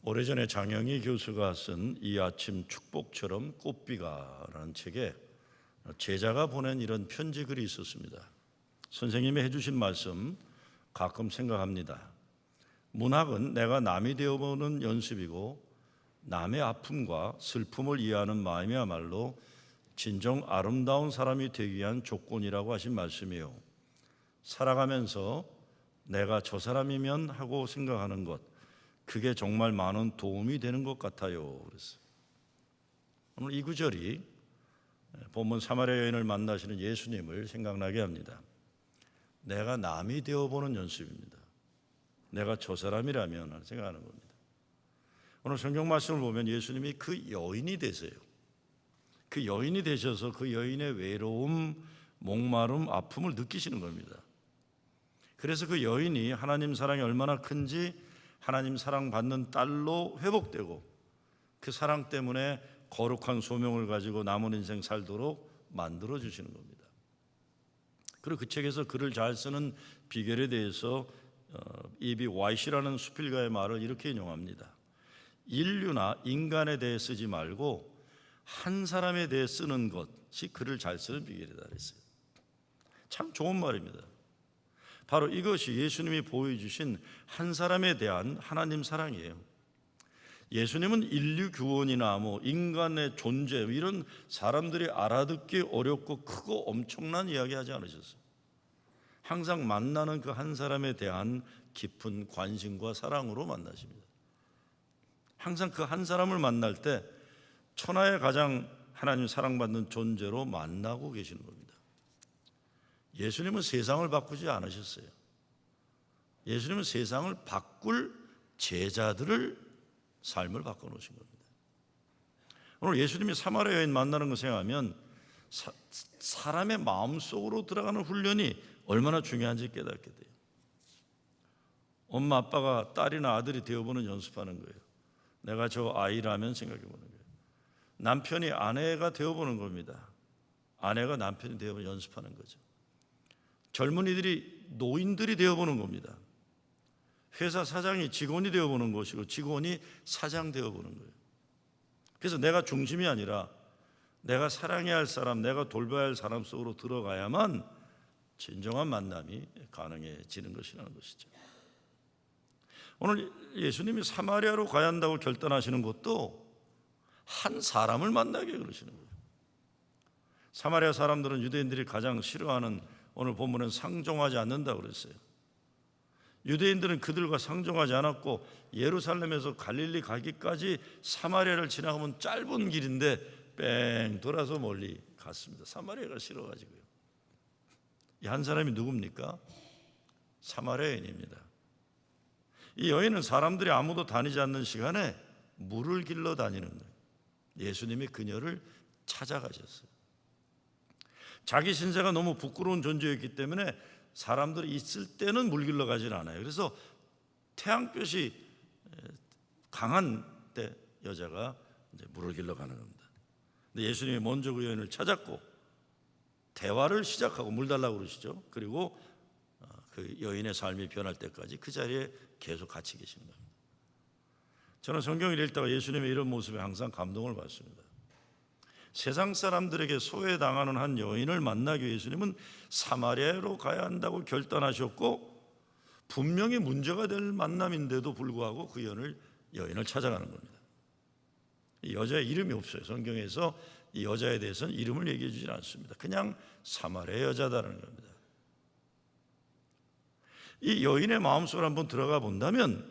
오래전에 장영희 교수가 쓴 이 아침 축복처럼 꽃비가라는 책에 제자가 보낸 이런 편지 글이 있었습니다. 선생님이 해주신 말씀 가끔 생각합니다. 문학은 내가 남이 되어보는 연습이고 남의 아픔과 슬픔을 이해하는 마음이야말로 진정 아름다운 사람이 되기 위한 조건이라고 하신 말씀이요. 살아가면서 내가 저 사람이면 하고 생각하는 것, 그게 정말 많은 도움이 되는 것 같아요. 그래서 오늘 이 구절이 본문 사마리아 여인을 만나시는 예수님을 생각나게 합니다. 내가 남이 되어보는 연습입니다. 내가 저 사람이라면 생각하는 겁니다. 오늘 성경 말씀을 보면 예수님이 그 여인이 되세요. 그 여인이 되셔서 그 여인의 외로움, 목마름, 아픔을 느끼시는 겁니다. 그래서 그 여인이 하나님 사랑이 얼마나 큰지 하나님 사랑받는 딸로 회복되고 그 사랑 때문에 거룩한 소명을 가지고 남은 인생 살도록 만들어주시는 겁니다. 그리고 그 책에서 글을 잘 쓰는 비결에 대해서 E.B. 와이시라는 수필가의 말을 이렇게 인용합니다. 인류나 인간에 대해 쓰지 말고 한 사람에 대해 쓰는 것이 글을 잘 쓰는 비결이다 그랬어요. 참 좋은 말입니다. 바로 이것이 예수님이 보여주신 한 사람에 대한 하나님 사랑이에요. 예수님은 인류 구원이나 인간의 존재 이런 사람들이 알아듣기 어렵고 크고 엄청난 이야기 하지 않으셨어요. 항상 만나는 그 한 사람에 대한 깊은 관심과 사랑으로 만나십니다. 항상 그 한 사람을 만날 때 천하의 가장 하나님 사랑받는 존재로 만나고 계시는 겁니다. 예수님은 세상을 바꾸지 않으셨어요. 예수님은 세상을 바꿀 제자들을 삶을 바꿔놓으신 겁니다. 오늘 예수님이 사마리아 여인 만나는 거 생각하면 사람의 마음속으로 들어가는 훈련이 얼마나 중요한지 깨닫게 돼요. 엄마 아빠가 딸이나 아들이 되어보는 연습하는 거예요. 내가 저 아이라면 생각해 보는 거예요. 남편이 아내가 되어보는 겁니다. 아내가 남편이 되어보는 연습하는 거죠. 젊은이들이 노인들이 되어보는 겁니다. 회사 사장이 직원이 되어보는 것이고 직원이 사장 되어보는 거예요. 그래서 내가 중심이 아니라 내가 사랑해야 할 사람, 내가 돌봐야 할 사람 속으로 들어가야만 진정한 만남이 가능해지는 것이라는 것이죠. 오늘 예수님이 사마리아로 가야 한다고 결단하시는 것도 한 사람을 만나게 그러시는 거예요. 사마리아 사람들은 유대인들이 가장 싫어하는 오늘 본문은 상종하지 않는다고 그랬어요. 유대인들은 그들과 상종하지 않았고 예루살렘에서 갈릴리 가기까지 사마리아를 지나가면 짧은 길인데 뺑 돌아서 멀리 갔습니다. 사마리아가 싫어가지고요. 이 한 사람이 누굽니까? 사마리아 여인입니다. 이 여인은 사람들이 아무도 다니지 않는 시간에 물을 길러 다니는 거예요. 예수님이 그녀를 찾아가셨어요. 자기 신세가 너무 부끄러운 존재였기 때문에 사람들이 있을 때는 물 길러 가지는 않아요. 그래서 태양볕이 강한 때 여자가 이제 물을 길러 가는 겁니다. 근데 예수님이 먼저 그 여인을 찾았고 대화를 시작하고 물 달라고 그러시죠. 그리고 그 여인의 삶이 변할 때까지 그 자리에 계속 같이 계시는 겁니다. 저는 성경을 읽다가 예수님의 이런 모습에 항상 감동을 받습니다. 세상 사람들에게 소외당하는 한 여인을 만나기 위해 예수님은 사마리아로 가야 한다고 결단하셨고 분명히 문제가 될 만남인데도 불구하고 그 여인을 찾아가는 겁니다. 이 여자의 이름이 없어요. 성경에서 이 여자에 대해서는 이름을 얘기해 주지 않습니다. 그냥 사마리아 여자다라는 겁니다. 이 여인의 마음속으로 한번 들어가 본다면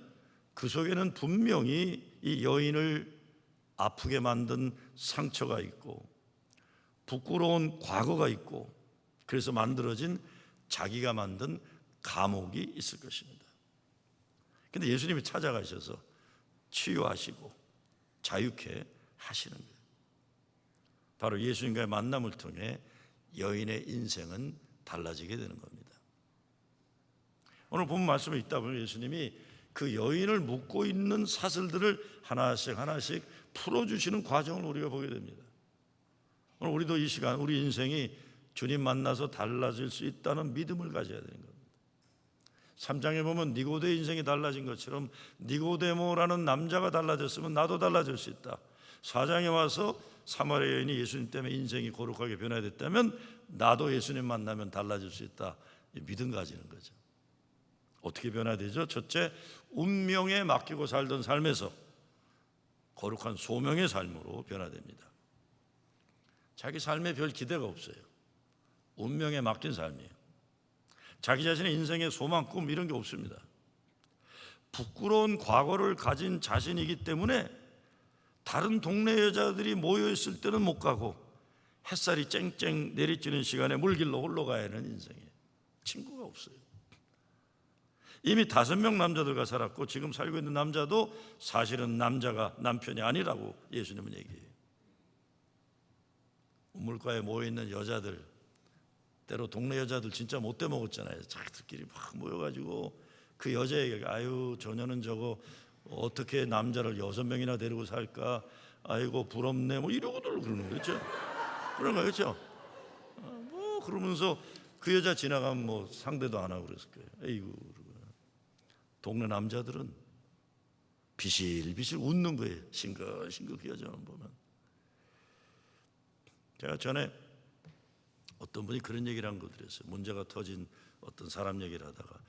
그 속에는 분명히 이 여인을 아프게 만든 상처가 있고 부끄러운 과거가 있고 그래서 만들어진 자기가 만든 감옥이 있을 것입니다. 그런데 예수님이 찾아가셔서 치유하시고 자유케 하시는 거예요. 바로 예수님과의 만남을 통해 여인의 인생은 달라지게 되는 겁니다. 오늘 본 말씀에 있다 보면 예수님이 그 여인을 묶고 있는 사슬들을 하나씩 풀어주시는 과정을 우리가 보게 됩니다. 오늘 우리도 이 시간 우리 인생이 주님 만나서 달라질 수 있다는 믿음을 가져야 되는 겁니다. 3장에 보면 니고데의 인생이 달라진 것처럼 니고데모라는 남자가 달라졌으면 나도 달라질 수 있다. 4장에 와서 사마리아 여인이 예수님 때문에 인생이 거룩하게 변화됐다면 나도 예수님 만나면 달라질 수 있다. 믿음 가지는 거죠. 어떻게 변화되죠? 첫째, 운명에 맡기고 살던 삶에서 거룩한 소명의 삶으로 변화됩니다. 자기 삶에 별 기대가 없어요. 운명에 맡긴 삶이에요. 자기 자신의 인생의 소망, 꿈 이런 게 없습니다. 부끄러운 과거를 가진 자신이기 때문에 다른 동네 여자들이 모여있을 때는 못 가고 햇살이 쨍쨍 내리쬐는 시간에 물길로 홀로 가야 하는 인생이에요. 친구가 없어요. 이미 5명 남자들과 살았고 지금 살고 있는 남자도 사실은 남자가 남편이 아니라고 예수님은 얘기해요. 우물가에 모여있는 여자들, 때로 동네 여자들 진짜 못돼 먹었잖아요. 자기들끼리 막 모여가지고 그 여자에게 아유 저녀는 저거 어떻게 남자를 6명이나 데리고 살까, 아이고 부럽네, 뭐 이러고들 그러는 거죠. 그런 거 그렇죠. 뭐 그러면서 그 여자 지나가면 뭐 상대도 안 하고 그랬을 거예요. 에이구. 동네 남자들은 비실비실 웃는 거예요. 싱긋싱긋 그 여자만 보면. 제가 전에 어떤 분이 그런 얘기를 한 거 들었어요. 문제가 터진 어떤 사람 얘기를 하다가,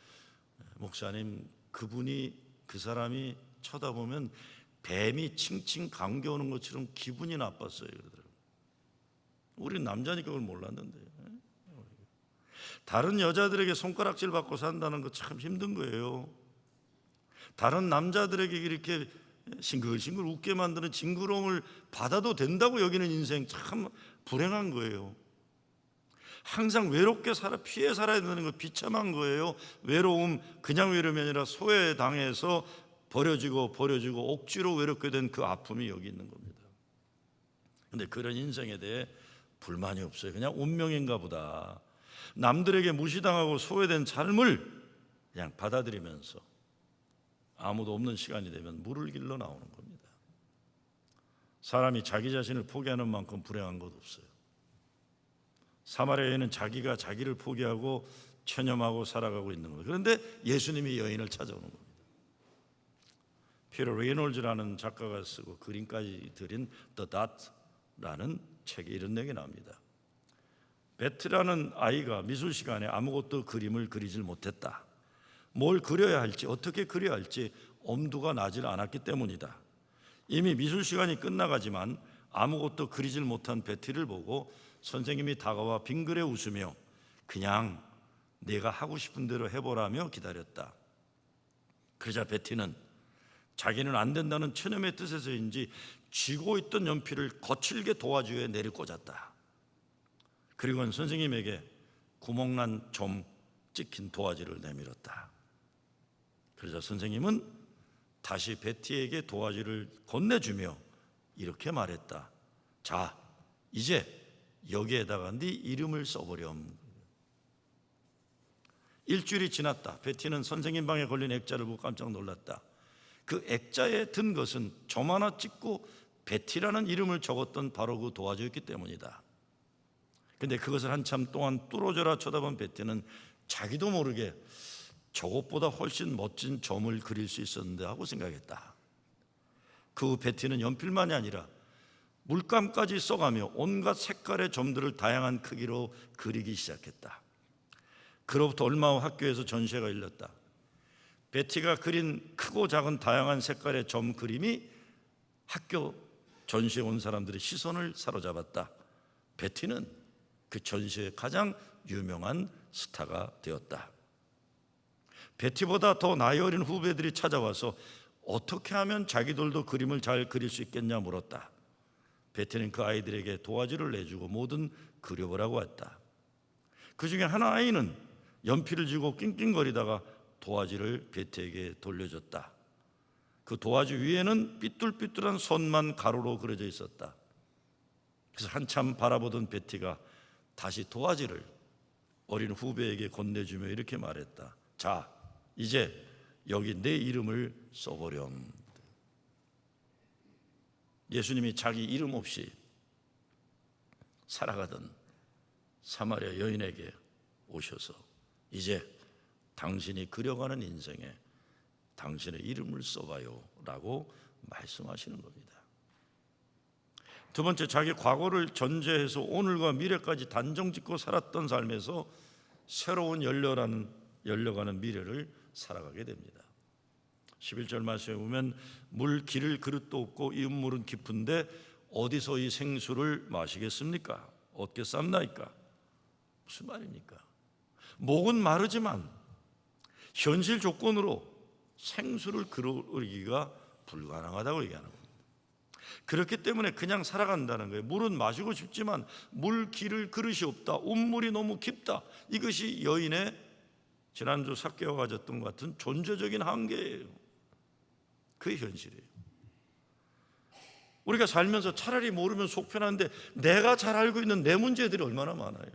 목사님 그분이 그 사람이 쳐다보면 뱀이 칭칭 감겨오는 것처럼 기분이 나빴어요 그러더라고요. 우리 남자니까 그걸 몰랐는데. 다른 여자들에게 손가락질 받고 산다는 거 참 힘든 거예요. 다른 남자들에게 이렇게 싱글싱글 웃게 만드는 징그러움을 받아도 된다고 여기는 인생 참 불행한 거예요. 항상 외롭게 피해 살아야 되는 거 비참한 거예요. 외로움, 그냥 외로움이 아니라 소외당해서 버려지고 억지로 외롭게 된 그 아픔이 여기 있는 겁니다. 그런데 그런 인생에 대해 불만이 없어요. 그냥 운명인가 보다. 남들에게 무시당하고 소외된 삶을 그냥 받아들이면서 아무도 없는 시간이 되면 물을 길러 나오는 겁니다. 사람이 자기 자신을 포기하는 만큼 불행한 것 없어요. 사마리아에는 자기가 자기를 포기하고 체념하고 살아가고 있는 거예요. 그런데 예수님이 여인을 찾아오는 겁니다. 피터 레이놀즈라는 작가가 쓰고 그림까지 들인 The Dot라는 책에 이런 내용이 나옵니다. 베트라는 아이가 미술 시간에 아무것도 그림을 그리질 못했다. 뭘 그려야 할지, 어떻게 그려야 할지 엄두가 나질 않았기 때문이다. 이미 미술 시간이 끝나가지만 아무것도 그리질 못한 베티를 보고 선생님이 다가와 빙그레 웃으며 그냥 내가 하고 싶은 대로 해보라며 기다렸다. 그러자 베티는 자기는 안 된다는 체념의 뜻에서인지 쥐고 있던 연필을 거칠게 도화지 위에 내리꽂았다. 그리고는 선생님에게 구멍난 점 찍힌 도화지를 내밀었다. 그러자 선생님은 다시 베티에게 도화지를 건네주며 이렇게 말했다. 자, 이제 여기에다가 네 이름을 써보렴. 일주일이 지났다. 베티는 선생님 방에 걸린 액자를 보고 깜짝 놀랐다. 그 액자에 든 것은 점 하나 찍고 베티라는 이름을 적었던 바로 그 도화지였기 때문이다. 근데 그것을 한참 동안 뚫어져라 쳐다본 베티는 자기도 모르게 저것보다 훨씬 멋진 점을 그릴 수 있었는데 하고 생각했다. 그 베티는 연필만이 아니라 물감까지 써가며 온갖 색깔의 점들을 다양한 크기로 그리기 시작했다. 그로부터 얼마 후 학교에서 전시회가 열렸다. 베티가 그린 크고 작은 다양한 색깔의 점 그림이 학교 전시에 온 사람들의 시선을 사로잡았다. 베티는 그 전시의 가장 유명한 스타가 되었다. 베티보다 더 나이 어린 후배들이 찾아와서 어떻게 하면 자기들도 그림을 잘 그릴 수 있겠냐 물었다. 베티는 그 아이들에게 도화지를 내주고 뭐든 그려보라고 했다. 그 중에 한 아이는 연필을 쥐고 낑낑거리다가 도화지를 베티에게 돌려줬다. 그 도화지 위에는 삐뚤삐뚤한 선만 가로로 그려져 있었다. 그래서 한참 바라보던 베티가 다시 도화지를 어린 후배에게 건네주며 이렇게 말했다. 자, 이제 여기 내 이름을 써보렴. 예수님이 자기 이름 없이 살아가던 사마리아 여인에게 오셔서 이제 당신이 그려가는 인생에 당신의 이름을 써봐요 라고 말씀하시는 겁니다. 두 번째, 자기 과거를 전제해서 오늘과 미래까지 단정짓고 살았던 삶에서 새로운 열려가는 미래를 살아가게 됩니다. 11절 말씀에 보면 물 기를 그릇도 없고 이 음물은 깊은데 어디서 이 생수를 마시겠습니까? 어떻게 쌈나이까? 무슨 말입니까? 목은 마르지만 현실 조건으로 생수를 그르기가 불가능하다고 얘기하는 겁니다. 그렇기 때문에 그냥 살아간다는 거예요. 물은 마시고 싶지만 물 기를 그릇이 없다. 음물이 너무 깊다. 이것이 여인의 지난주 삭개와 가졌던 것 같은 존재적인 한계예요. 그게 현실이에요. 우리가 살면서 차라리 모르면 속 편한데 내가 잘 알고 있는 내 문제들이 얼마나 많아요.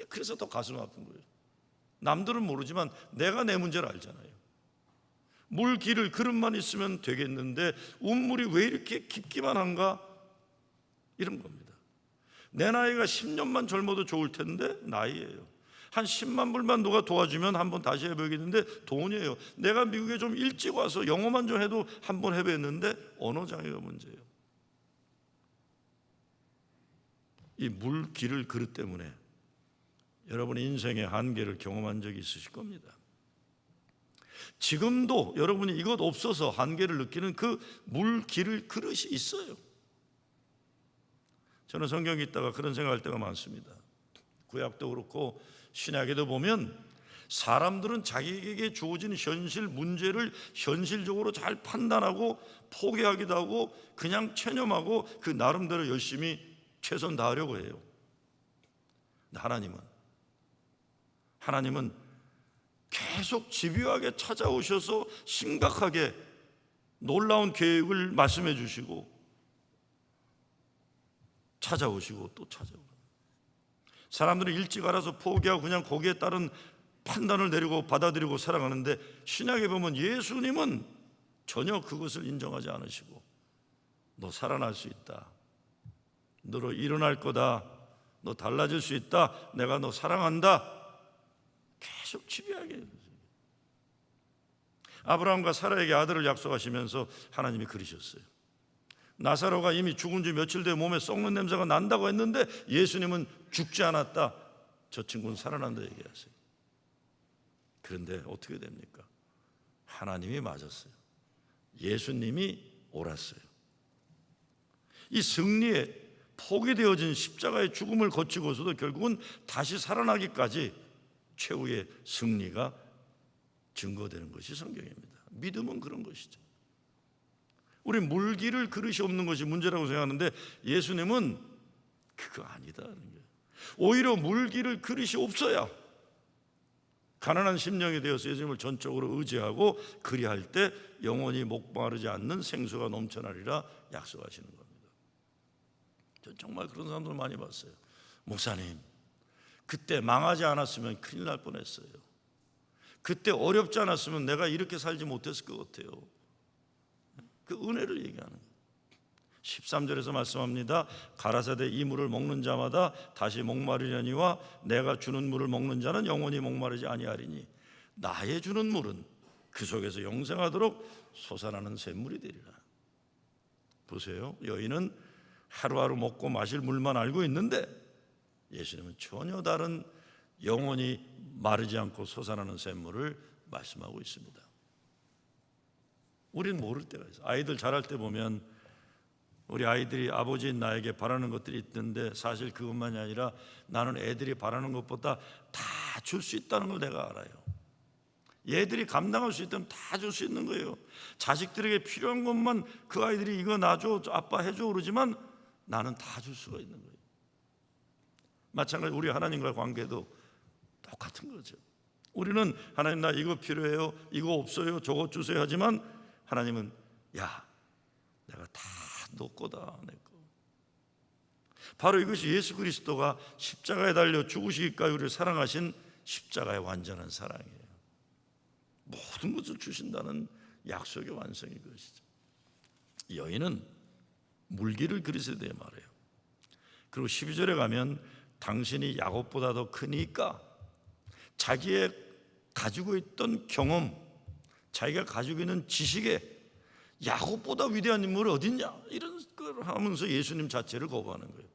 그래서 더 가슴 아픈 거예요. 남들은 모르지만 내가 내 문제를 알잖아요. 물 기를 그릇만 있으면 되겠는데 음물이 왜 이렇게 깊기만 한가? 이런 겁니다. 내 나이가 10년만 젊어도 좋을 텐데 나이예요. 한 10만 불만 누가 도와주면 한번 다시 해보겠는데 돈이에요. 내가 미국에 좀 일찍 와서 영어만 좀 해도 한번 해보겠는데 언어 장애가 문제예요. 이 물 기를 그릇 때문에 여러분의 인생의 한계를 경험한 적이 있으실 겁니다. 지금도 여러분이 이것 없어서 한계를 느끼는 그 물 기를 그릇이 있어요. 저는 성경 읽다가 그런 생각할 때가 많습니다. 구약도 그렇고 신약에도 보면 사람들은 자기에게 주어진 현실 문제를 현실적으로 잘 판단하고 포기하기도 하고 그냥 체념하고 그 나름대로 열심히 최선 다하려고 해요. 하나님은 계속 집요하게 찾아오셔서 심각하게 놀라운 계획을 말씀해 주시고 찾아오시고 또 찾아오고, 사람들은 일찍 알아서 포기하고 그냥 거기에 따른 판단을 내리고 받아들이고 살아가는데 신약에 보면 예수님은 전혀 그것을 인정하지 않으시고 너 살아날 수 있다, 너로 일어날 거다, 너 달라질 수 있다, 내가 너 사랑한다, 계속 집요하게 해요. 아브라함과 사라에게 아들을 약속하시면서 하나님이 그러셨어요. 나사로가 이미 죽은 지 며칠 되어 몸에 썩는 냄새가 난다고 했는데 예수님은 죽지 않았다, 저 친구는 살아난다 얘기하세요. 그런데 어떻게 됩니까? 하나님이 맞았어요. 예수님이 옳았어요. 이 승리에 포기되어진 십자가의 죽음을 거치고서도 결국은 다시 살아나기까지 최후의 승리가 증거되는 것이 성경입니다. 믿음은 그런 것이죠. 우리 물기를 그릇이 없는 것이 문제라고 생각하는데 예수님은 그거 아니다는 거예요. 오히려 물기를 그릇이 없어야 가난한 심령이 되어서 예수님을 전적으로 의지하고 그리할 때 영원히 목마르지 않는 생수가 넘쳐나리라 약속하시는 겁니다. 전 정말 그런 사람들 많이 봤어요. 목사님, 그때 망하지 않았으면 큰일 날 뻔했어요. 그때 어렵지 않았으면 내가 이렇게 살지 못했을 것 같아요. 그 은혜를 얘기하는 거예요. 13절에서 말씀합니다. 가라사대 이 물을 먹는 자마다 다시 목마르려니와 내가 주는 물을 먹는 자는 영원히 목마르지 아니하리니 나의 주는 물은 그 속에서 영생하도록 솟아나는 샘물이 되리라. 보세요. 여인은 하루하루 먹고 마실 물만 알고 있는데 예수님은 전혀 다른 영원히 마르지 않고 솟아나는 샘물을 말씀하고 있습니다. 우리는 모를 때가 있어요. 아이들 자랄 때 보면 우리 아이들이 아버지인 나에게 바라는 것들이 있는데 사실 그것만이 아니라 나는 애들이 바라는 것보다 다 줄 수 있다는 걸 내가 알아요. 얘들이 감당할 수 있다면 다 줄 수 있는 거예요. 자식들에게 필요한 것만 그 아이들이 이거 놔줘, 아빠 해줘 그러지만 나는 다 줄 수가 있는 거예요. 마찬가지로 우리 하나님과의 관계도 똑같은 거죠. 우리는 하나님 나 이거 필요해요, 이거 없어요, 저거 주세요 하지만 하나님은 야, 내가 다 너 거다, 내 거. 바로 이것이 예수 그리스도가 십자가에 달려 죽으시기까지 우리를 사랑하신 십자가의 완전한 사랑이에요. 모든 것을 주신다는 약속의 완성이 그것이죠. 여인은 물기를 그릇에 대해 말해요. 그리고 12절에 가면 당신이 야곱보다 더 크니까 자기의 가지고 있던 경험, 자기가 가지고 있는 지식에 야곱보다 위대한 인물이 어딨냐 이런 걸 하면서 예수님 자체를 거부하는 거예요.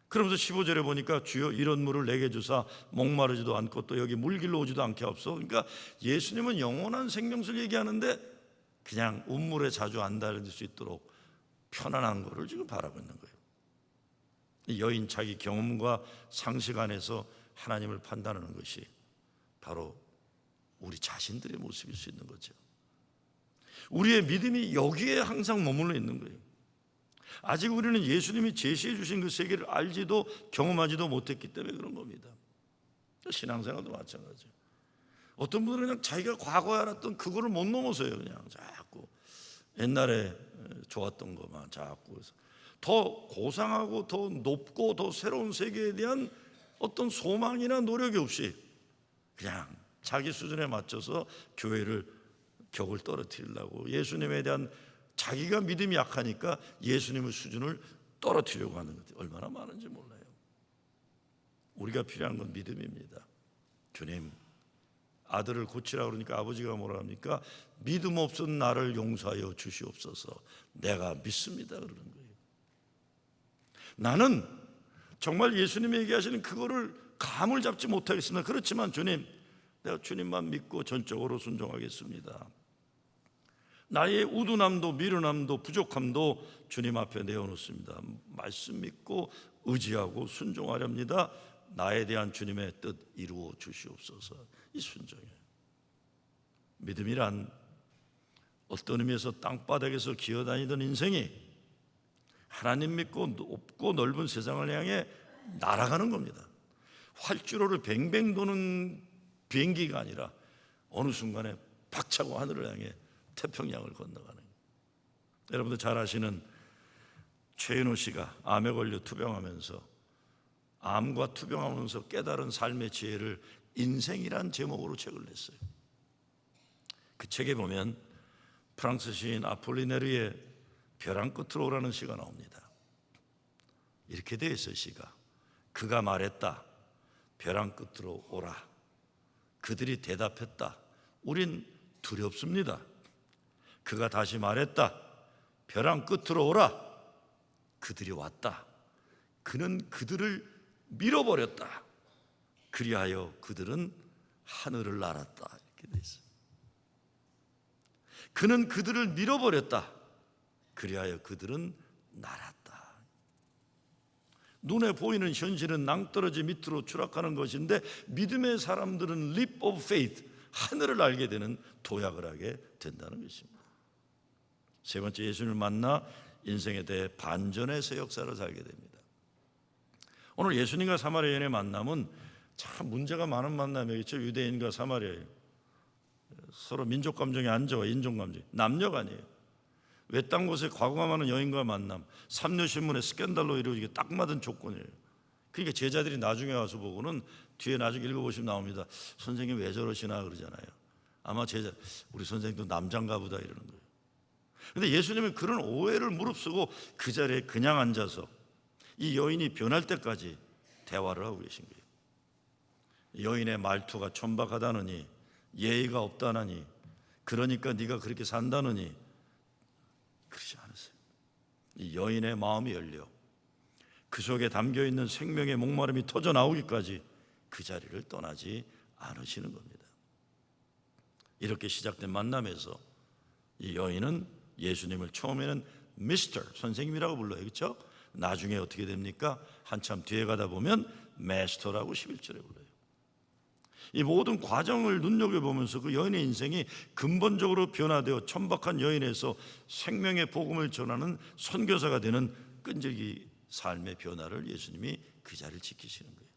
그러면서 15절에 보니까 주여 이런 물을 내게 주사 목마르지도 않고 또 여기 물길로 오지도 않게 하옵소서. 그러니까 예수님은 영원한 생명수를 얘기하는데 그냥 운물에 자주 안 달릴 수 있도록 편안한 거를 지금 바라고 있는 거예요. 이 여인 자기 경험과 상식 안에서 하나님을 판단하는 것이 바로 우리 자신들의 모습일 수 있는 거죠. 우리의 믿음이 여기에 항상 머물러 있는 거예요. 아직 우리는 예수님이 제시해 주신 그 세계를 알지도 경험하지도 못했기 때문에 그런 겁니다. 신앙생활도 마찬가지예요. 어떤 분들은 그냥 자기가 과거에 알았던 그거를 못 넘어서요. 그냥 자꾸 옛날에 좋았던 것만 자꾸 해서 더 고상하고 더 높고 더 새로운 세계에 대한 어떤 소망이나 노력이 없이 그냥 자기 수준에 맞춰서 교회를 격을 떨어뜨리려고 예수님에 대한 자기가 믿음이 약하니까 예수님의 수준을 떨어뜨리려고 하는 것들이 얼마나 많은지 몰라요. 우리가 필요한 건 믿음입니다. 주님, 아들을 고치라고 그러니까 아버지가 뭐라 합니까? 믿음 없은 나를 용서하여 주시옵소서. 내가 믿습니다 그러는 거예요. 나는 정말 예수님이 얘기하시는 그거를 감을 잡지 못하겠습니다. 그렇지만 주님, 내가 주님만 믿고 전적으로 순종하겠습니다. 나의 우둔함도 미련함도 부족함도 주님 앞에 내어놓습니다. 말씀 믿고 의지하고 순종하렵니다. 나에 대한 주님의 뜻 이루어 주시옵소서. 이 순종이에요. 믿음이란 어떤 의미에서 땅바닥에서 기어다니던 인생이 하나님 믿고 높고 넓은 세상을 향해 날아가는 겁니다. 활주로를 뱅뱅 도는 비행기가 아니라 어느 순간에 박차고 하늘을 향해 태평양을 건너가는 거예요. 여러분들 잘 아시는 최인호 씨가 암에 걸려 투병하면서 암과 투병하면서 깨달은 삶의 지혜를 인생이란 제목으로 책을 냈어요. 그 책에 보면 프랑스 시인 아폴리네르의 벼랑 끝으로 오라는 시가 나옵니다. 이렇게 되어 있어요. 시가 그가 말했다. 벼랑 끝으로 오라. 그들이 대답했다. 우린 두렵습니다. 그가 다시 말했다. 벼랑 끝으로 오라. 그들이 왔다. 그는 그들을 밀어버렸다. 그리하여 그들은 하늘을 날았다. 이렇게 돼 있어요. 그는 그들을 밀어버렸다. 그리하여 그들은 날았다. 눈에 보이는 현실은 낭떠러지 밑으로 추락하는 것인데 믿음의 사람들은 leap of faith, 하늘을 알게 되는 도약을 하게 된다는 것입니다. 세 번째, 예수님을 만나 인생에 대해 반전의 새 역사를 살게 됩니다. 오늘 예수님과 사마리아 여인의 만남은 참 문제가 많은 만남이겠죠. 유대인과 사마리아예요. 서로 민족 감정이 안 좋아. 인종 감정, 남녀가 아니에요. 외딴 곳에 과거가 많은 여인과 만남, 삼류신문의 스캔들로 이루어지게 딱 맞은 조건이에요. 그러니까 제자들이 나중에 와서 보고는 뒤에 나중에 읽어보시면 나옵니다. 선생님 왜 저러시나 그러잖아요. 아마 제자 우리 선생님도 남잔가 보다 이러는 거예요. 그런데 예수님은 그런 오해를 무릅쓰고 그 자리에 그냥 앉아서 이 여인이 변할 때까지 대화를 하고 계신 거예요. 여인의 말투가 천박하다느니 예의가 없다느니 그러니까 네가 그렇게 산다느니 그러지 않았어요. 이 여인의 마음이 열려 그 속에 담겨있는 생명의 목마름이 터져 나오기까지 그 자리를 떠나지 않으시는 겁니다. 이렇게 시작된 만남에서 이 여인은 예수님을 처음에는 미스터 선생님이라고 불러요. 그렇죠? 나중에 어떻게 됩니까? 한참 뒤에 가다 보면 마스터라고 11절에 불러요. 이 모든 과정을 눈여겨보면서 그 여인의 인생이 근본적으로 변화되어 천박한 여인에서 생명의 복음을 전하는 선교사가 되는 끈질기 삶의 변화를 예수님이 그 자리를 지키시는 거예요.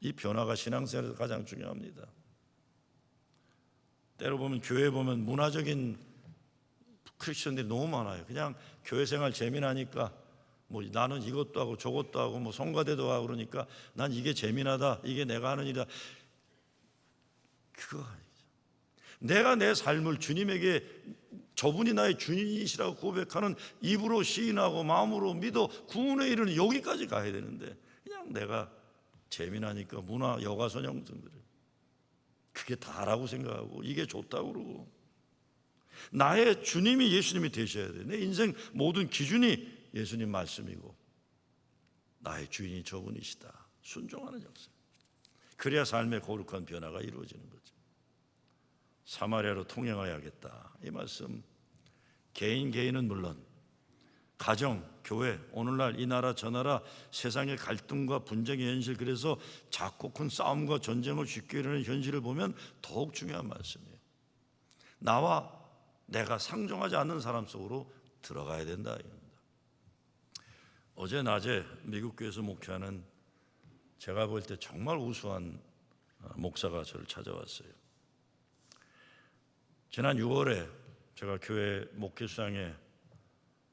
이 변화가 신앙생활에서 가장 중요합니다. 때로 보면 교회에 보면 문화적인 크리스천들이 너무 많아요. 그냥 교회 생활 재미나니까 뭐 나는 이것도 하고 저것도 하고 뭐 성가대도 하고 그러니까 난 이게 재미나다. 이게 내가 하는 일이다. 그거 아니죠. 내가 내 삶을 주님에게 저분이 나의 주님이시라고 고백하는 입으로 시인하고 마음으로 믿어 구원에 이르는 여기까지 가야 되는데 그냥 내가 재미나니까 문화 여가선 형성들을 그게 다라고 생각하고 이게 좋다고 그러고, 나의 주님이 예수님이 되셔야 돼. 내 인생 모든 기준이 예수님 말씀이고 나의 주인이 저분이시다. 순종하는 역사. 그래야 삶의 거룩한 변화가 이루어지는 거죠. 사마리아로 통행하여야겠다. 이 말씀, 개인은 물론 가정, 교회, 오늘날 이 나라 저 나라 세상의 갈등과 분쟁의 현실, 그래서 작고 큰 싸움과 전쟁을 쉽게 일어나는 현실을 보면 더욱 중요한 말씀이에요. 나와 내가 상종하지 않는 사람 속으로 들어가야 된다 이겁니다. 어제 낮에 미국 교회에서 목회하는 제가 볼 때 정말 우수한 목사가 저를 찾아왔어요. 지난 6월에 제가 교회 목회 수양에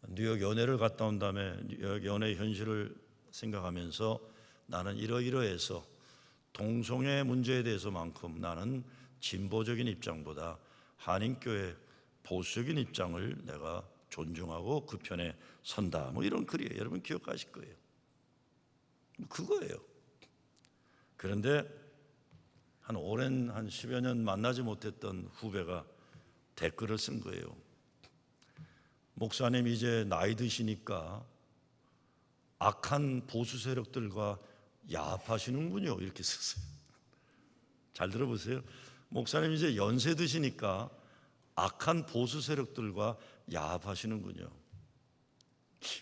뉴욕 연회를 갔다 온 다음에 뉴욕 연회 현실을 생각하면서 나는 이러이러해서 동성애 문제에 대해서만큼 나는 진보적인 입장보다 한인교회 보수적인 입장을 내가 존중하고 그 편에 선다, 뭐 이런 글이에요. 여러분 기억하실 거예요. 그거예요. 그런데 오랜 10여 년 만나지 못했던 후배가 댓글을 쓴 거예요. 목사님 이제 나이 드시니까 악한 보수 세력들과 야합하시는군요. 이렇게 썼어요. 잘 들어보세요. 목사님 이제 연세 드시니까 악한 보수 세력들과 야합하시는군요.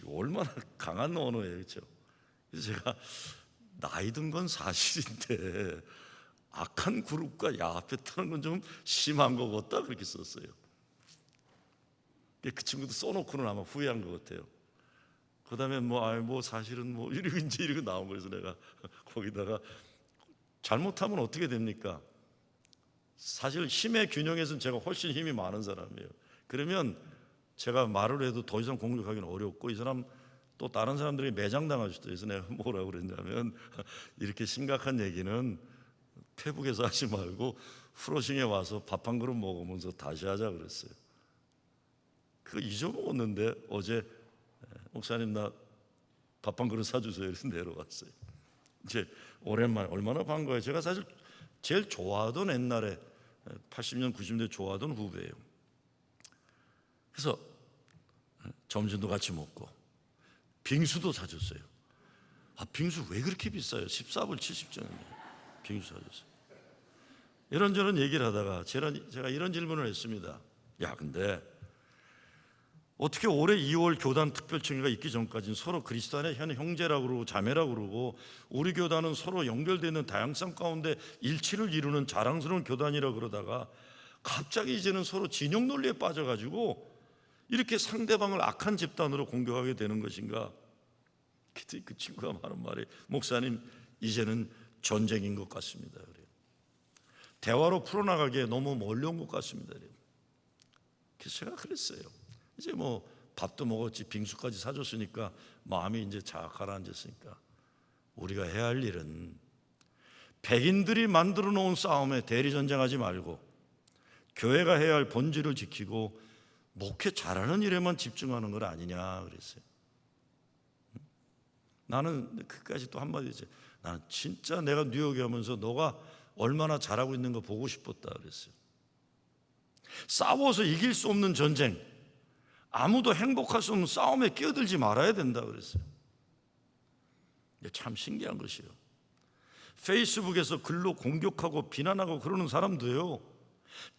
얼마나 강한 언어예요, 그렇죠? 그래서 제가 나이 든 건 사실인데 악한 그룹과 야합했다는 건 좀 심한 것 같다, 그렇게 썼어요. 그 친구도 써놓고는 아마 후회한 것 같아요. 그 다음에 사실은 이러고 나온 거여서 내가 거기다가 잘못하면 어떻게 됩니까? 사실 힘의 균형에서는 제가 훨씬 힘이 많은 사람이에요. 그러면 제가 말을 해도 더 이상 공격하기는 어렵고 이 사람 또 다른 사람들이 매장당할 수도 있어서 내가 뭐라고 그랬냐면 이렇게 심각한 얘기는 페북에서 하지 말고 프로싱에 와서 밥 한 그릇 먹으면서 다시 하자 그랬어요. 그거 잊어먹었는데 어제 목사님 나 밥 한 그릇 사주세요. 그래서 내려왔어요. 이제 오랜만에 얼마나 반가워요. 제가 사실 제일 좋아하던 옛날에 80년 90년대 좋아하던 후배예요. 그래서 점심도 같이 먹고 빙수도 사줬어요. 빙수 왜 그렇게 비싸요? 14불 70전인데 빙수 사줬어요. 이런저런 얘기를 하다가 제가 이런 질문을 했습니다. 야, 근데 어떻게 올해 2월 교단 특별총회가 있기 전까지는 서로 그리스도 안에 현 형제라고 그러고 자매라고 그러고 우리 교단은 서로 연결되어 있는 다양성 가운데 일치를 이루는 자랑스러운 교단이라고 그러다가 갑자기 이제는 서로 진영 논리에 빠져가지고 이렇게 상대방을 악한 집단으로 공격하게 되는 것인가? 그때 그 친구가 하는 말이 목사님 이제는 전쟁인 것 같습니다. 그래요. 대화로 풀어나가기에 너무 멀리 온 것 같습니다. 그래요. 그래서 제가 그랬어요. 이제 밥도 먹었지 빙수까지 사줬으니까 마음이 이제 잘 가라앉았으니까 우리가 해야 할 일은 백인들이 만들어 놓은 싸움에 대리전쟁하지 말고 교회가 해야 할 본질을 지키고 목회 잘하는 일에만 집중하는 건 아니냐 그랬어요. 나는 그까지 또 한마디 했어요. 나는 진짜 내가 뉴욕에 오면서 너가 얼마나 잘하고 있는 거 보고 싶었다 그랬어요. 싸워서 이길 수 없는 전쟁, 아무도 행복할 수 없는 싸움에 끼어들지 말아야 된다 그랬어요. 참 신기한 것이에요. 페이스북에서 글로 공격하고 비난하고 그러는 사람도요,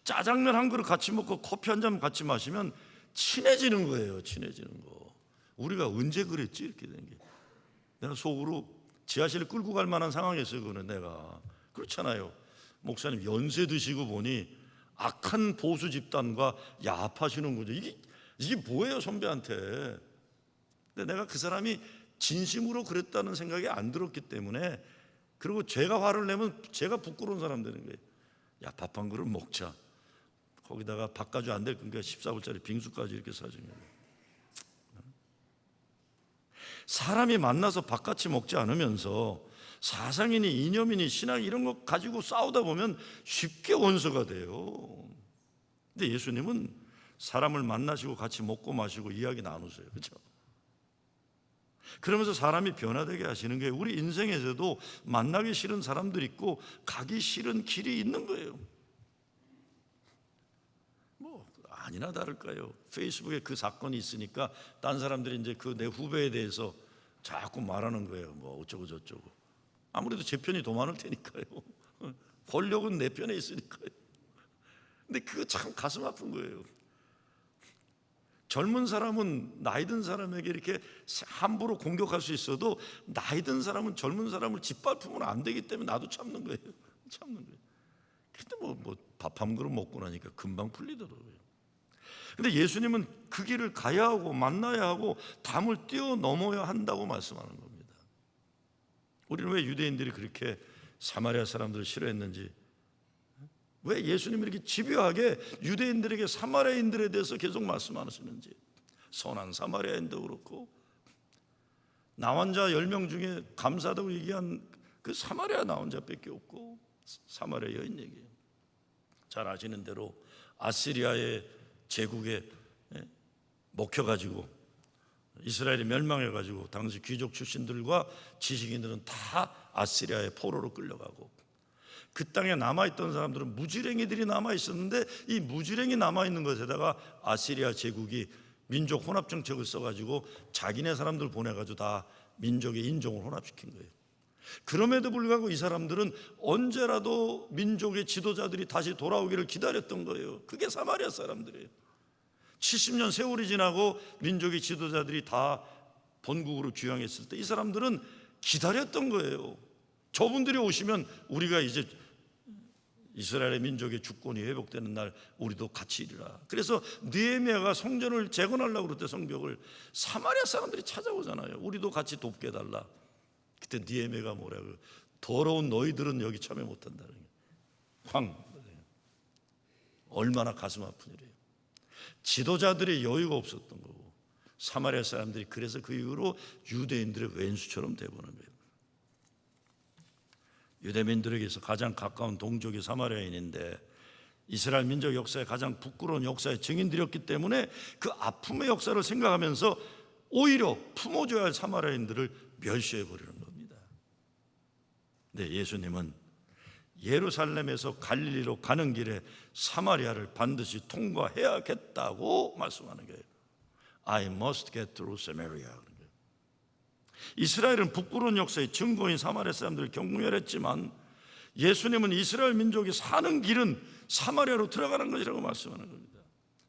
짜장면 한 그릇 같이 먹고 커피 한 잔 같이 마시면 친해지는 거예요. 친해지는 거. 우리가 언제 그랬지 이렇게 된 게. 내가 속으로 지하실을 끌고 갈 만한 상황이었어요. 그거는 내가. 그렇잖아요. 목사님 연세 드시고 보니 악한 보수 집단과 야합하시는 거죠. 이게 뭐예요 선배한테. 근데 내가 그 사람이 진심으로 그랬다는 생각이 안 들었기 때문에, 그리고 제가 화를 내면 제가 부끄러운 사람 되는 거예요. 야, 밥 한 그릇 먹자. 거기다가 밥까지 안 될 거니까 14불짜리 빙수까지 이렇게 사주는 거예요. 사람이 만나서 밥 같이 먹지 않으면서 사상이니 이념이니 신앙 이런 거 가지고 싸우다 보면 쉽게 원수가 돼요. 근데 예수님은 사람을 만나시고 같이 먹고 마시고 이야기 나누세요. 그렇죠? 그러면서 사람이 변화되게 하시는 게, 우리 인생에서도 만나기 싫은 사람들 있고 가기 싫은 길이 있는 거예요. 뭐 아니나 다를까요? 페이스북에 그 사건이 있으니까 딴 사람들이 이제 그 내 후배에 대해서 자꾸 말하는 거예요. 뭐 어쩌고 저쩌고. 아무래도 제 편이 더 많을 테니까요. 권력은 내 편에 있으니까요. 근데 그거 참 가슴 아픈 거예요. 젊은 사람은 나이 든 사람에게 이렇게 함부로 공격할 수 있어도 나이 든 사람은 젊은 사람을 짓밟으면 안 되기 때문에 나도 참는 거예요. 참는 거예요. 근데 뭐 밥 한 그릇 먹고 나니까 금방 풀리더라고요. 근데 예수님은 그 길을 가야 하고 만나야 하고 담을 뛰어넘어야 한다고 말씀하는 겁니다. 우리는 왜 유대인들이 그렇게 사마리아 사람들을 싫어했는지, 왜 예수님이 이렇게 집요하게 유대인들에게 사마리아인들에 대해서 계속 말씀하시는지, 선한 사마리아인도 그렇고 나 환자 10명 중에 감사하다고 얘기한 그 사마리아 나 환자밖에 없고 사마리아 여인 얘기예요. 잘 아시는 대로 아시리아의 제국에 먹혀가지고 이스라엘이 멸망해가지고 당시 귀족 출신들과 지식인들은 다 아시리아의 포로로 끌려가고, 그 땅에 남아있던 사람들은 무지랭이들이 남아있었는데 이 무지랭이 남아있는 것에다가 아시리아 제국이 민족 혼합 정책을 써가지고 자기네 사람들 보내가지고 다 민족의 인종을 혼합시킨 거예요. 그럼에도 불구하고 이 사람들은 언제라도 민족의 지도자들이 다시 돌아오기를 기다렸던 거예요. 그게 사마리아 사람들이에요. 70년 세월이 지나고 민족의 지도자들이 다 본국으로 귀향했을 때 이 사람들은 기다렸던 거예요. 저분들이 오시면 우리가 이제 이스라엘의 민족의 주권이 회복되는 날 우리도 같이 이르라. 그래서 느헤미야가 성전을 재건하려고 그럴 때 성벽을 사마리아 사람들이 찾아오잖아요. 우리도 같이 돕게 해달라. 그때 느헤미야가 뭐라고, 더러운 너희들은 여기 참여 못한다는 거예요. 얼마나 가슴 아픈 일이에요. 지도자들의 여유가 없었던 거고, 사마리아 사람들이 그래서 그 이후로 유대인들의 왼수처럼 되어보는 거예요. 유대민들에게서 가장 가까운 동족이 사마리아인인데 이스라엘 민족 역사에 가장 부끄러운 역사의 증인들이었기 때문에 그 아픔의 역사를 생각하면서 오히려 품어줘야 할 사마리아인들을 멸시해버리는 겁니다. 네, 예수님은 예루살렘에서 갈릴리로 가는 길에 사마리아를 반드시 통과해야겠다고 말씀하는 거예요. I must get through Samaria. 이스라엘은 부끄러운 역사의 증거인 사마리아 사람들을 경멸했지만 예수님은 이스라엘 민족이 사는 길은 사마리아로 들어가는 것이라고 말씀하는 겁니다.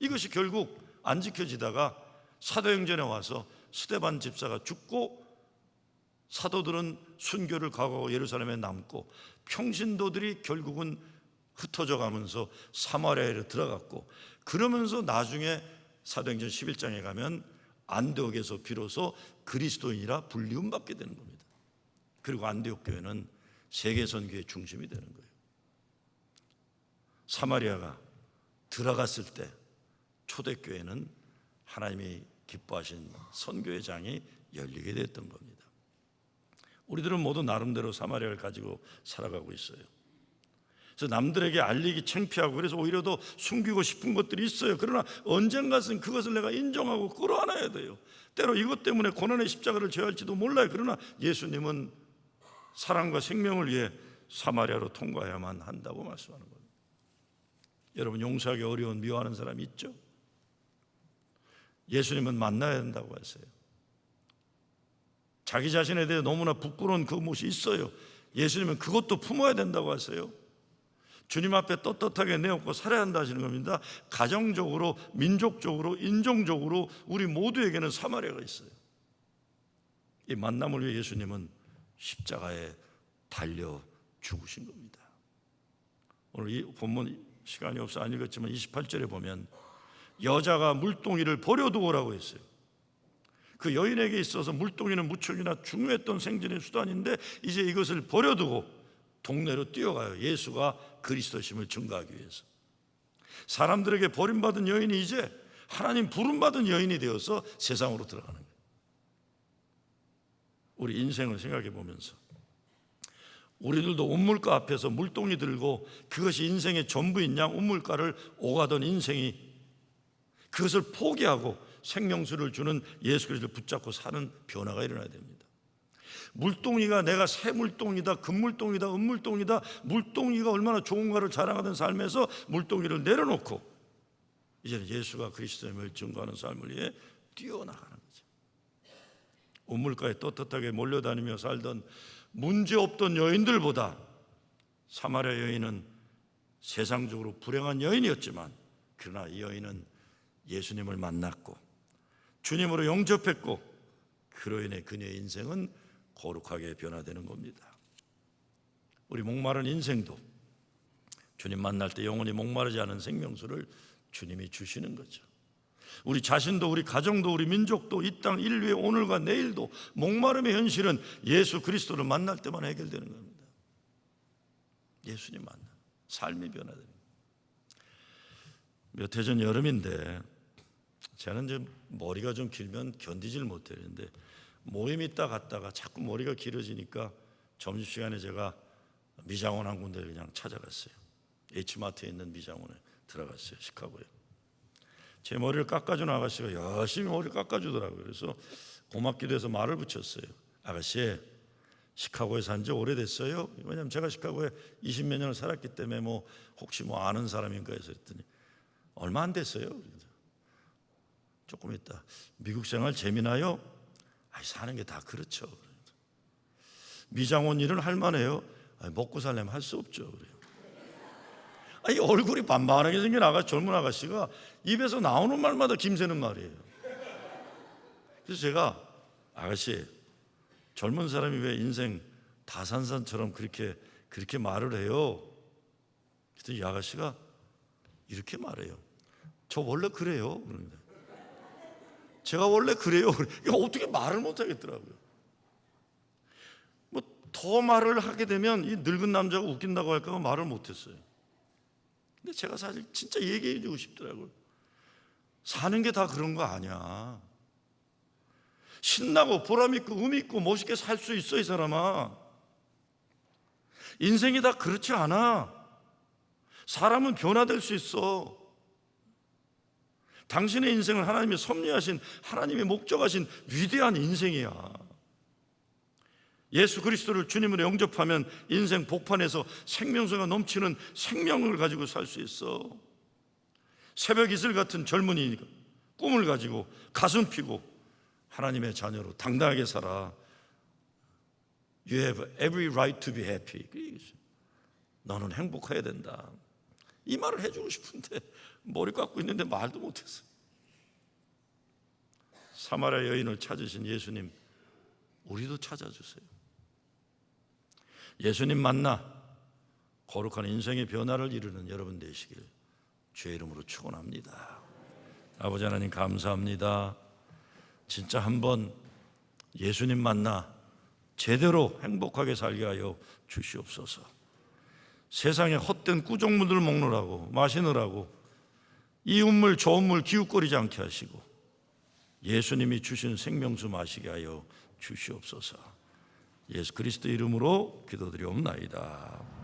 이것이 결국 안 지켜지다가 사도행전에 와서 스데반 집사가 죽고 사도들은 순교를 각오하고 예루살렘에 남고 평신도들이 결국은 흩어져 가면서 사마리아에 들어갔고, 그러면서 나중에 사도행전 11장에 가면 안디옥에서 비로소 그리스도인이라 불리움 받게 되는 겁니다. 그리고 안디옥 교회는 세계 선교의 중심이 되는 거예요. 사마리아가 들어갔을 때 초대교회는 하나님이 기뻐하신 선교의 장이 열리게 됐던 겁니다. 우리들은 모두 나름대로 사마리아를 가지고 살아가고 있어요. 그래서 남들에게 알리기 창피하고 그래서 오히려 더 숨기고 싶은 것들이 있어요. 그러나 언젠가는 그것을 내가 인정하고 끌어안아야 돼요. 때로 이것 때문에 고난의 십자가를 져야 할지도 몰라요. 그러나 예수님은 사랑과 생명을 위해 사마리아로 통과해야만 한다고 말씀하는 겁니다. 여러분, 용서하기 어려운 미워하는 사람이 있죠? 예수님은 만나야 된다고 하세요. 자기 자신에 대해 너무나 부끄러운 그것이 있어요. 예수님은 그것도 품어야 된다고 하세요. 주님 앞에 떳떳하게 내어놓고 살아야 한다 하시는 겁니다. 가정적으로, 민족적으로, 인종적으로 우리 모두에게는 사마리아가 있어요. 이 만남을 위해 예수님은 십자가에 달려 죽으신 겁니다. 오늘 이 본문 시간이 없어 안 읽었지만 28절에 보면 여자가 물동이를 버려두고라고 했어요. 그 여인에게 있어서 물동이는 무척이나 중요했던 생존의 수단인데 이제 이것을 버려두고 동네로 뛰어가요. 예수가 그리스도심을 증거하기 위해서. 사람들에게 버림받은 여인이 이제 하나님 부름받은 여인이 되어서 세상으로 들어가는 거예요. 우리 인생을 생각해 보면서 우리들도 운물가 앞에서 물동이 들고 그것이 인생의 전부인 양 운물가를 오가던 인생이 그것을 포기하고 생명수를 주는 예수 그리스도를 붙잡고 사는 변화가 일어나야 됩니다. 물동이가 내가 새 물동이다, 금물동이다, 은물동이다, 물동이가 얼마나 좋은가를 자랑하던 삶에서 물동이를 내려놓고 이제는 예수가 그리스도임을 증거하는 삶을 위해 뛰어나가는 거죠. 우물가에 떳떳하게 몰려다니며 살던 문제없던 여인들보다 사마리아 여인은 세상적으로 불행한 여인이었지만, 그러나 이 여인은 예수님을 만났고 주님으로 영접했고, 그로 인해 그녀의 인생은 거룩하게 변화되는 겁니다. 우리 목마른 인생도 주님 만날 때 영원히 목마르지 않은 생명수를 주님이 주시는 거죠. 우리 자신도, 우리 가정도, 우리 민족도, 이 땅 인류의 오늘과 내일도 목마름의 현실은 예수 그리스도를 만날 때만 해결되는 겁니다. 예수님 만나 삶이 변화되는 거예요. 몇 해 전 여름인데, 저는 이제 머리가 좀 길면 견디질 못했는데 모임 있다 갔다가 자꾸 머리가 길어지니까 점심시간에 제가 미장원 한 군데 그냥 찾아갔어요. H마트에 있는 미장원에 들어갔어요. 시카고에. 제 머리를 깎아준 아가씨가 열심히 머리를 깎아주더라고요. 그래서 고맙기도 해서 말을 붙였어요. 아가씨, 시카고에 산 지 오래됐어요? 왜냐하면 제가 시카고에 20몇 년을 살았기 때문에 혹시 아는 사람인가 해서 했더니 얼마 안 됐어요. 조금 있다. 미국 생활 재미나요? 사는 게 다 그렇죠. 미장원 일은 할 만해요? 먹고 살려면 할 수 없죠. 그래요. 얼굴이 반반하게 생긴 젊은 아가씨가 입에서 나오는 말마다 김새는 말이에요. 그래서 제가, 아가씨, 젊은 사람이 왜 인생 다산산처럼 그렇게 말을 해요? 그랬더니 이 아가씨가 이렇게 말해요. 저 원래 그래요. 그럽니다. 제가 원래 그래요. 이거 어떻게 말을 못 하겠더라고요. 더 말을 하게 되면 이 늙은 남자가 웃긴다고 할까 봐 말을 못 했어요. 근데 제가 사실 진짜 얘기해 주고 싶더라고요. 사는 게 다 그런 거 아니야. 신나고 보람 있고 의미 있고 멋있게 살 수 있어, 이 사람아. 인생이 다 그렇지 않아. 사람은 변화될 수 있어. 당신의 인생은 하나님이 섭리하신, 하나님이 목적하신 위대한 인생이야. 예수 그리스도를 주님으로 영접하면 인생 복판에서 생명수가 넘치는 생명을 가지고 살 수 있어. 새벽 이슬 같은 젊은이니까 꿈을 가지고 가슴 피고 하나님의 자녀로 당당하게 살아. You have every right to be happy. 너는 행복해야 된다. 이 말을 해주고 싶은데 머리 깎고 있는데 말도 못했어요. 사마리아 여인을 찾으신 예수님, 우리도 찾아주세요. 예수님 만나 거룩한 인생의 변화를 이루는 여러분 되시길 주의 이름으로 축원합니다. 아버지 하나님, 감사합니다. 진짜 한번 예수님 만나 제대로 행복하게 살게 하여 주시옵소서. 세상에 헛된 꾸정물들 먹느라고, 마시느라고 이웃 물 좋은 물 기웃거리지 않게 하시고 예수님이 주신 생명수 마시게 하여 주시옵소서. 예수 그리스도 이름으로 기도드리옵나이다.